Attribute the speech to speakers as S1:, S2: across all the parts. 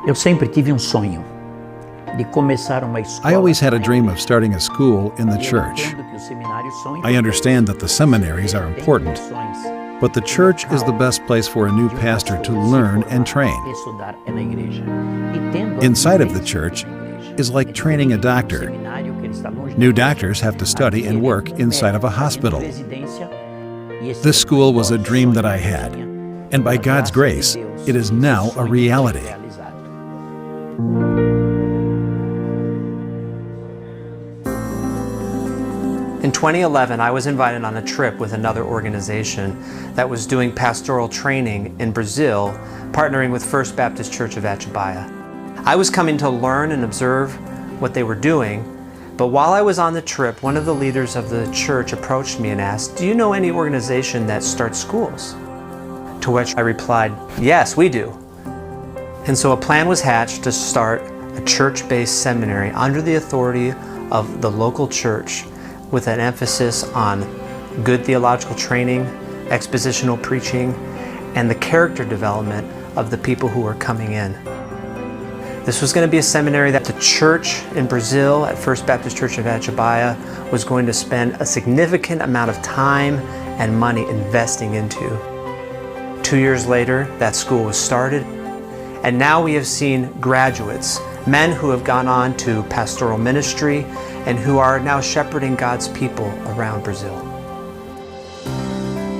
S1: Eu sempre tive sonho de começar uma escola.
S2: I always had a dream of starting a school in the church. I understand that the seminaries are important, but the church is the best place for a new pastor to learn and train. Inside of the church is like training a doctor. New doctors have to study and work inside of a hospital. This school was a dream that I had, and by God's grace, it is now a reality.
S3: In 2011, I was invited on a trip with another organization that was doing pastoral training in Brazil, partnering with First Baptist Church of Atibaia. I was coming to learn and observe what they were doing, but while I was on the trip, one of the leaders of the church approached me and asked, "Do you know any organization that starts schools?" To which I replied, "Yes, we do." And so a plan was hatched to start a church-based seminary under the authority of the local church, with an emphasis on good theological training, expositional preaching, and the character development of the people who are coming in. This was going to be a seminary that the church in Brazil at First Baptist Church of Atibaia was going to spend a significant amount of time and money investing into. 2 years later, that school was started, and now we have seen graduates, men who have gone on to pastoral ministry and who are now shepherding God's people around Brazil.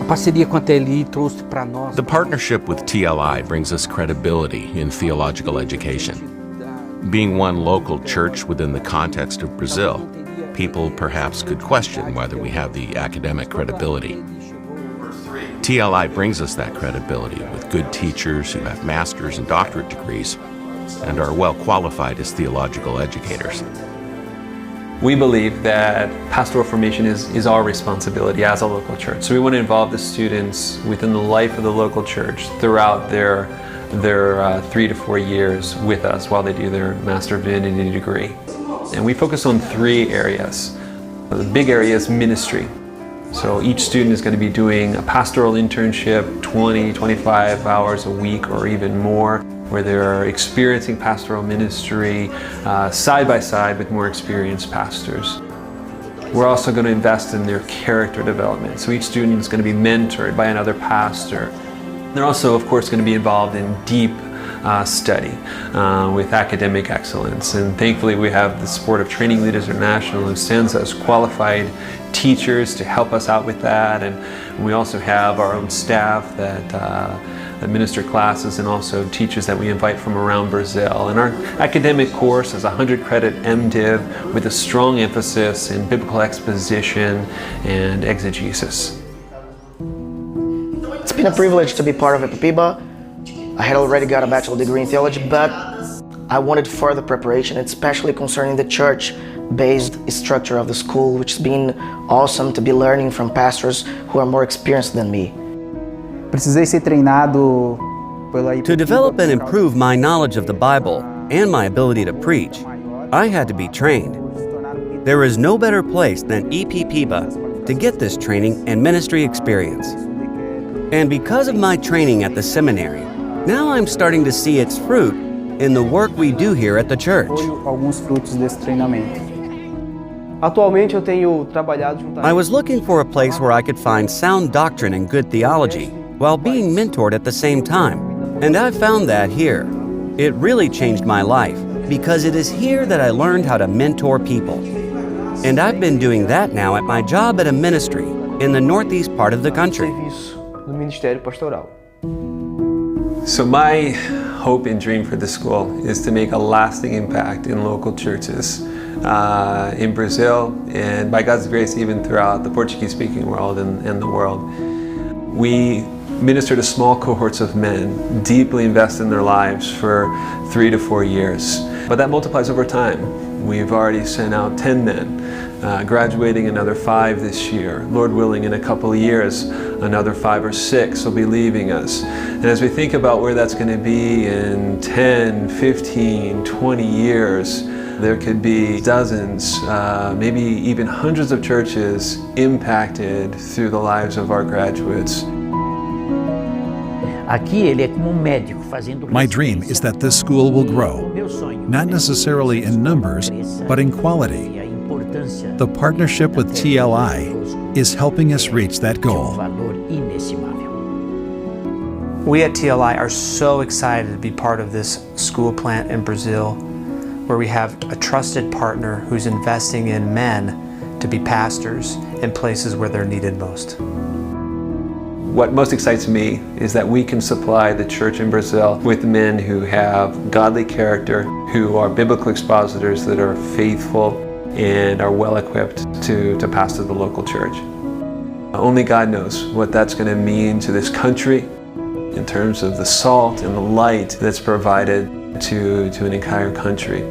S4: The partnership with TLI brings us credibility in theological education. Being one local church within the context of Brazil, people perhaps could question whether we have the academic credibility. TLI brings us that credibility with good teachers who have master's and doctorate degrees and are well qualified as theological educators.
S5: We believe that pastoral formation is our responsibility as a local church. So we want to involve the students within the life of the local church throughout their 3 to 4 years with us while they do their Master of Divinity degree. And we focus on 3 areas. The big area is ministry. So each student is going to be doing a pastoral internship, 20, 25 hours a week or even more, where they're experiencing pastoral ministry side by side with more experienced pastors. We're also going to invest in their character development. So each student is going to be mentored by another pastor. They're also, of course, going to be involved in deep study with academic excellence. And thankfully, we have the support of Training Leaders International, who sends us qualified teachers to help us out with that. And we also have our own staff that administer classes and also teachers that we invite from around Brazil. And our academic course is a 100-credit MDiv with a strong emphasis in biblical exposition and exegesis.
S6: It's been a privilege to be part of Epipiba. I had already got a bachelor degree in theology, but I wanted further preparation, especially concerning the church-based structure of the school, which has been awesome to be learning from pastors who are more experienced than me.
S7: To develop and improve my knowledge of the Bible and my ability to preach, I had to be trained. There is no better place than Epipiba to get this training and ministry experience. And because of my training at the seminary, now I'm starting to see its fruit in the work we do here at the church. I was looking for a place where I could find sound doctrine and good theology, while being mentored at the same time. And I found that here. It really changed my life, because it is here that I learned how to mentor people. And I've been doing that now at my job at a ministry in the northeast part of the country.
S5: So my hope and dream for this school is to make a lasting impact in local churches in Brazil, and by God's grace, even throughout the Portuguese-speaking world and the world. We minister to small cohorts of men, deeply invest in their lives for 3 to 4 years. But that multiplies over time. We've already sent out 10 men, graduating another 5 this year. Lord willing, in a couple of years, another 5 or 6 will be leaving us. And as we think about where that's going to be in 10, 15, 20 years, there could be dozens, maybe even hundreds of churches impacted through the lives of our graduates.
S2: My dream is that this school will grow, not necessarily in numbers, but in quality. The partnership with TLI is helping us reach that goal.
S3: We at TLI are so excited to be part of this school plant in Brazil, where we have a trusted partner who's investing in men to be pastors in places where they're needed most.
S5: What most excites me is that we can supply the church in Brazil with men who have godly character, who are biblical expositors that are faithful and are well equipped to pastor the local church. Only God knows what that's going to mean to this country in terms of the salt and the light that's provided to an entire country.